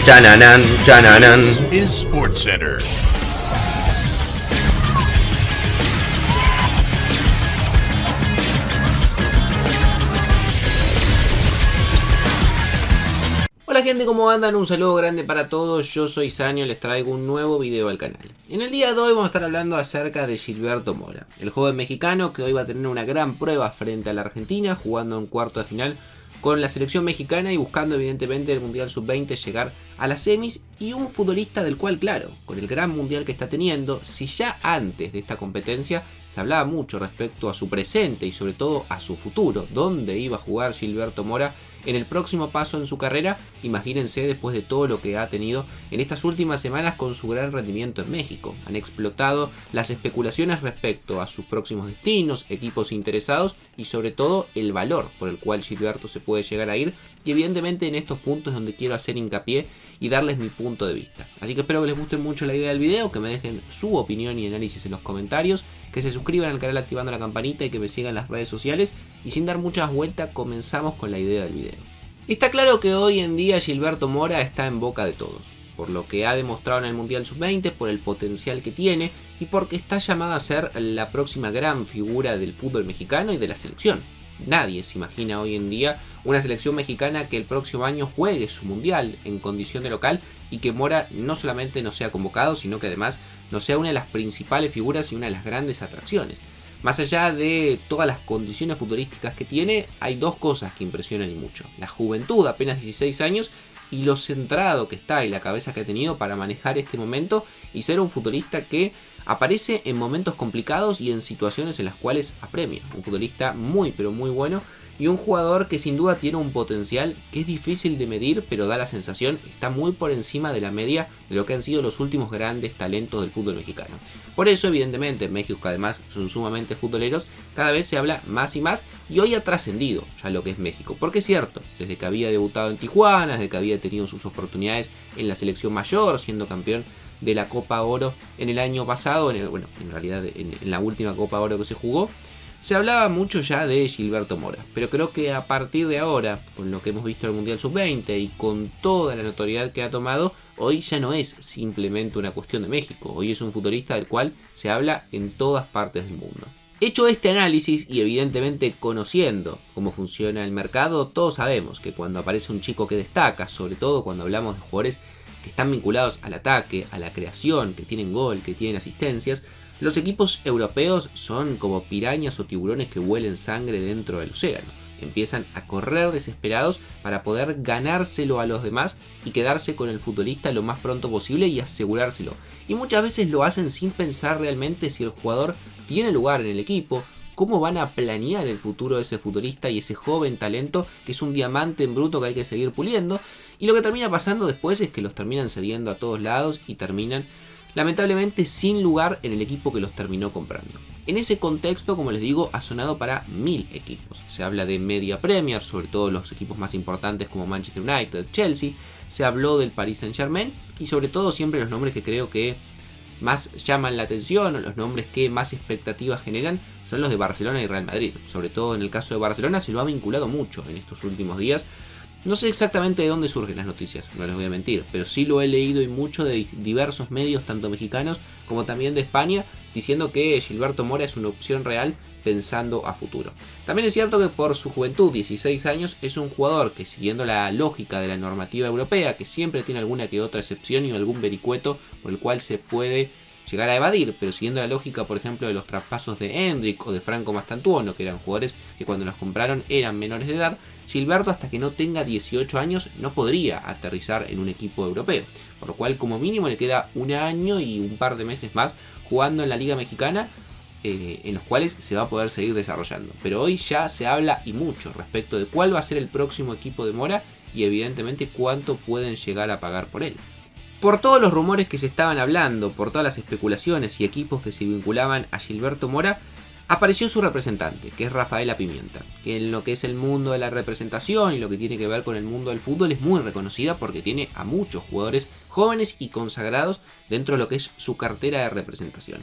Chananan, chananan. Is SportsCenter. Hola gente, ¿cómo andan? Un saludo grande para todos, yo soy Sanio, les traigo un nuevo video al canal. En el día de hoy vamos a estar hablando acerca de Gilberto Mora, el joven mexicano que hoy va a tener una gran prueba frente a la Argentina, jugando en cuarto de final con la selección mexicana y buscando evidentemente el Mundial Sub-20 llegar a las semis, y un futbolista del cual, claro, con el gran Mundial que está teniendo, si ya antes de esta competencia se hablaba mucho respecto a su presente y sobre todo a su futuro, dónde iba a jugar Gilberto Mora en el próximo paso en su carrera, imagínense después de todo lo que ha tenido en estas últimas semanas con su gran rendimiento en México. Han explotado las especulaciones respecto a sus próximos destinos, equipos interesados y sobre todo el valor por el cual Gilberto se puede llegar a ir, y evidentemente en estos puntos donde quiero hacer hincapié y darles mi punto de vista. Así que espero que les guste mucho la idea del video, que me dejen su opinión y análisis en los comentarios, que se suscriban al canal activando la campanita y que me sigan en las redes sociales, y sin dar muchas vueltas comenzamos con la idea del video. Está claro que hoy en día Gilberto Mora está en boca de todos, por lo que ha demostrado en el Mundial Sub-20, por el potencial que tiene y porque está llamado a ser la próxima gran figura del fútbol mexicano y de la selección. Nadie se imagina hoy en día una selección mexicana que el próximo año juegue su mundial en condición de local y que Mora no solamente no sea convocado, sino que además no sea una de las principales figuras y una de las grandes atracciones. Más allá de todas las condiciones futbolísticas que tiene, hay dos cosas que impresionan y mucho: la juventud, apenas 16 años, y lo centrado que está y la cabeza que ha tenido para manejar este momento y ser un futbolista que aparece en momentos complicados y en situaciones en las cuales apremia. Un futbolista muy pero muy bueno, y un jugador que sin duda tiene un potencial que es difícil de medir, pero da la sensación está muy por encima de la media de lo que han sido los últimos grandes talentos del fútbol mexicano. Por eso evidentemente en México, que además son sumamente futboleros, cada vez se habla más y más, y hoy ha trascendido ya lo que es México, porque es cierto, desde que había debutado en Tijuana, desde que había tenido sus oportunidades en la selección mayor, siendo campeón de la Copa Oro en el año pasado, en realidad en la última Copa Oro que se jugó, se hablaba mucho ya de Gilberto Mora. Pero creo que a partir de ahora, con lo que hemos visto en el Mundial Sub-20 y con toda la notoriedad que ha tomado, hoy ya no es simplemente una cuestión de México. Hoy es un futbolista del cual se habla en todas partes del mundo. Hecho este análisis y evidentemente conociendo cómo funciona el mercado, todos sabemos que cuando aparece un chico que destaca, sobre todo cuando hablamos de jugadores que están vinculados al ataque, a la creación, que tienen gol, que tienen asistencias, los equipos europeos son como pirañas o tiburones que huelen sangre dentro del océano. Empiezan a correr desesperados para poder ganárselo a los demás y quedarse con el futbolista lo más pronto posible y asegurárselo. Y muchas veces lo hacen sin pensar realmente si el jugador tiene lugar en el equipo, cómo van a planear el futuro de ese futbolista y ese joven talento que es un diamante en bruto que hay que seguir puliendo. Y lo que termina pasando después es que los terminan cediendo a todos lados y terminan lamentablemente sin lugar en el equipo que los terminó comprando. En ese contexto, como les digo, ha sonado para 1000 equipos. Se habla de Media Premier, sobre todo los equipos más importantes como Manchester United, Chelsea. Se habló del Paris Saint-Germain y sobre todo siempre los nombres que creo que más llaman la atención o los nombres que más expectativas generan son los de Barcelona y Real Madrid. Sobre todo en el caso de Barcelona se lo ha vinculado mucho en estos últimos días. No sé exactamente de dónde surgen las noticias, no les voy a mentir, pero sí lo he leído y mucho de diversos medios, tanto mexicanos como también de España, diciendo que Gilberto Mora es una opción real pensando a futuro. También es cierto que por su juventud, 16 años, es un jugador que, siguiendo la lógica de la normativa europea, que siempre tiene alguna que otra excepción y algún vericueto por el cual se puede llegar a evadir, pero siguiendo la lógica, por ejemplo, de los traspasos de Hendrik o de Franco Mastantuono, que eran jugadores que cuando los compraron eran menores de edad, Gilberto, hasta que no tenga 18 años, no podría aterrizar en un equipo europeo, por lo cual como mínimo le queda un año y un par de meses más jugando en la Liga Mexicana, en los cuales se va a poder seguir desarrollando. Pero hoy ya se habla y mucho respecto de cuál va a ser el próximo equipo de Mora y evidentemente cuánto pueden llegar a pagar por él. Por todos los rumores que se estaban hablando, por todas las especulaciones y equipos que se vinculaban a Gilberto Mora, apareció su representante, que es Rafaela Pimienta, que en lo que es el mundo de la representación y lo que tiene que ver con el mundo del fútbol es muy reconocida porque tiene a muchos jugadores jóvenes y consagrados dentro de lo que es su cartera de representación.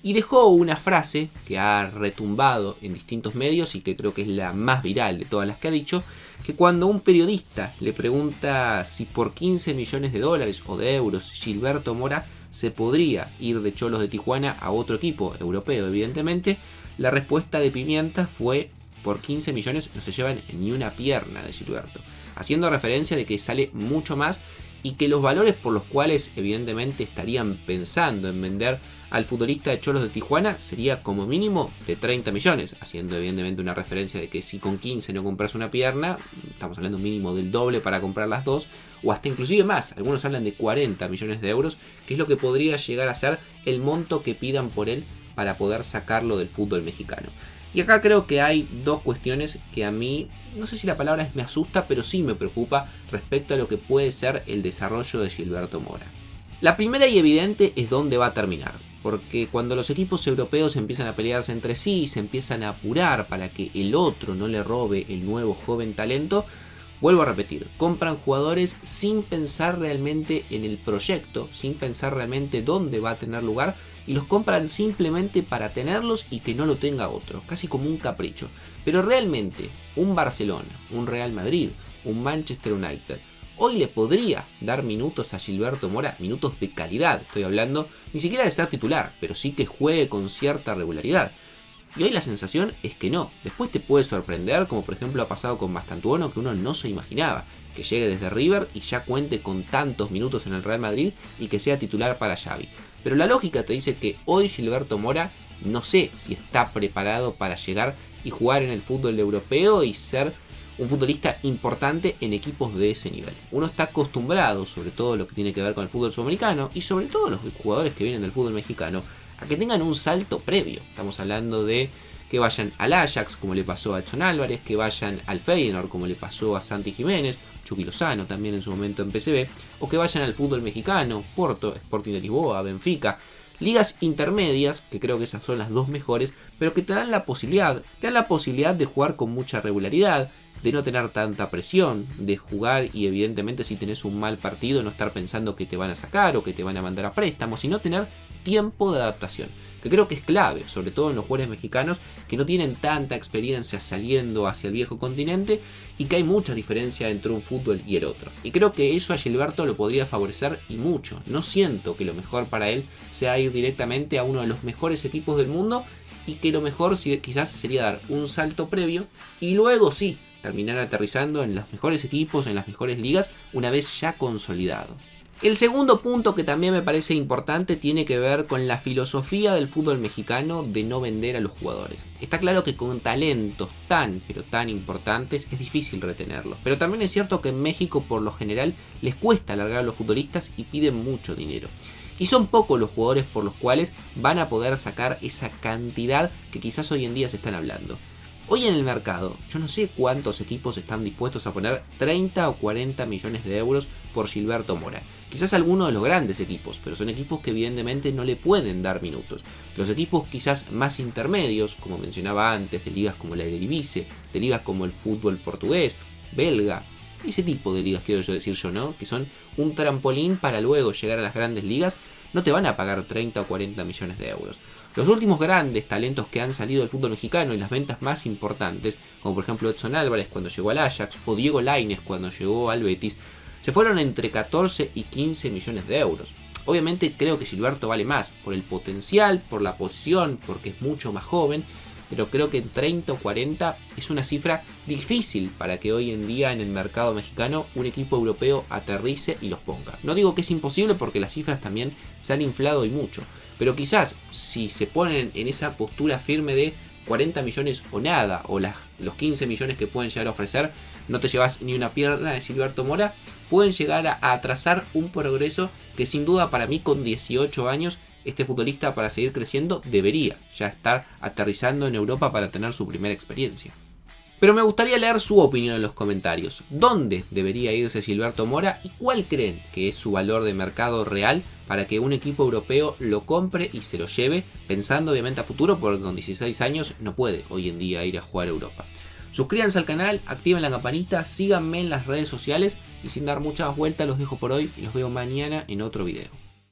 y dejó una frase que ha retumbado en distintos medios y que creo que es la más viral de todas las que ha dicho, que cuando un periodista le pregunta si por 15 millones de dólares o de euros Gilberto Mora se podría ir de Cholos de Tijuana a otro equipo europeo, evidentemente, la respuesta de Pimienta fue: por 15 millones no se llevan ni una pierna de Gilberto, haciendo referencia de que sale mucho más y que los valores por los cuales evidentemente estarían pensando en vender al futbolista de Cholos de Tijuana sería como mínimo de 30 millones, haciendo evidentemente una referencia de que si con 15 no compras una pierna, estamos hablando mínimo del doble para comprar las dos, o hasta inclusive más. Algunos hablan de 40 millones de euros, que es lo que podría llegar a ser el monto que pidan por él para poder sacarlo del fútbol mexicano. Y acá creo que hay dos cuestiones que a mí, no sé si la palabra me asusta, pero sí me preocupa respecto a lo que puede ser el desarrollo de Gilberto Mora. La primera y evidente es dónde va a terminar, porque cuando los equipos europeos empiezan a pelearse entre sí y se empiezan a apurar para que el otro no le robe el nuevo joven talento, vuelvo a repetir, compran jugadores sin pensar realmente en el proyecto, sin pensar realmente dónde va a tener lugar, y los compran simplemente para tenerlos y que no lo tenga otro, casi como un capricho. Pero realmente un Barcelona, un Real Madrid, un Manchester United, hoy le podría dar minutos a Gilberto Mora, minutos de calidad, estoy hablando, ni siquiera de ser titular, pero sí que juegue con cierta regularidad. Y hoy la sensación es que no. Después te puede sorprender, como por ejemplo ha pasado con Mastantuono, que uno no se imaginaba que llegue desde River y ya cuente con tantos minutos en el Real Madrid y que sea titular para Xavi. Pero la lógica te dice que hoy Gilberto Mora no sé si está preparado para llegar y jugar en el fútbol europeo y ser un futbolista importante en equipos de ese nivel. Uno está acostumbrado, sobre todo lo que tiene que ver con el fútbol sudamericano y sobre todo los jugadores que vienen del fútbol mexicano, a que tengan un salto previo. Estamos hablando de que vayan al Ajax, como le pasó a Edson Álvarez, que vayan al Feyenoord, como le pasó a Santi Jiménez, Chucky Lozano también en su momento en PSV, o que vayan al fútbol mexicano, Porto, Sporting de Lisboa, Benfica, ligas intermedias, que creo que esas son las dos mejores, pero que te dan la posibilidad de jugar con mucha regularidad, de no tener tanta presión, de jugar y evidentemente si tenés un mal partido no estar pensando que te van a sacar o que te van a mandar a préstamo, sino tener tiempo de adaptación, que creo que es clave, sobre todo en los jugadores mexicanos que no tienen tanta experiencia saliendo hacia el viejo continente y que hay mucha diferencia entre un fútbol y el otro. Y creo que eso a Gilberto lo podría favorecer y mucho. No siento que lo mejor para él sea ir directamente a uno de los mejores equipos del mundo y que lo mejor quizás sería dar un salto previo y luego sí terminar aterrizando en los mejores equipos, en las mejores ligas, una vez ya consolidado. El segundo punto que también me parece importante tiene que ver con la filosofía del fútbol mexicano de no vender a los jugadores. Está claro que con talentos pero tan importantes es difícil retenerlos, pero también es cierto que en México por lo general les cuesta alargar a los futbolistas y piden mucho dinero. Y son pocos los jugadores por los cuales van a poder sacar esa cantidad que quizás hoy en día se están hablando. Hoy en el mercado, yo no sé cuántos equipos están dispuestos a poner 30 o 40 millones de euros por Gilberto Mora. Quizás algunos de los grandes equipos, pero son equipos que evidentemente no le pueden dar minutos. Los equipos quizás más intermedios, como mencionaba antes, de ligas como la Eredivisie, de ligas como el fútbol portugués, belga, ese tipo de ligas quiero decir yo, ¿no? Que son un trampolín para luego llegar a las grandes ligas, no te van a pagar 30 o 40 millones de euros. Los últimos grandes talentos que han salido del fútbol mexicano y las ventas más importantes, como por ejemplo Edson Álvarez cuando llegó al Ajax o Diego Lainez cuando llegó al Betis, se fueron entre 14 y 15 millones de euros. Obviamente creo que Gilberto vale más por el potencial, por la posición, porque es mucho más joven, pero creo que en 30 o 40 es una cifra difícil para que hoy en día en el mercado mexicano un equipo europeo aterrice y los ponga. No digo que es imposible porque las cifras también se han inflado y mucho, pero quizás si se ponen en esa postura firme de 40 millones o nada, o los 15 millones que pueden llegar a ofrecer, no te llevas ni una pierna de Gilberto Mora, pueden llegar a atrasar un progreso que sin duda para mí con 18 años este futbolista para seguir creciendo debería ya estar aterrizando en Europa para tener su primera experiencia. Pero me gustaría leer su opinión en los comentarios. ¿Dónde debería irse Gilberto Mora y cuál creen que es su valor de mercado real para que un equipo europeo lo compre y se lo lleve, pensando obviamente a futuro, porque con 16 años no puede hoy en día ir a jugar a Europa? Suscríbanse al canal, activen la campanita, síganme en las redes sociales y sin dar muchas vueltas los dejo por hoy y los veo mañana en otro video.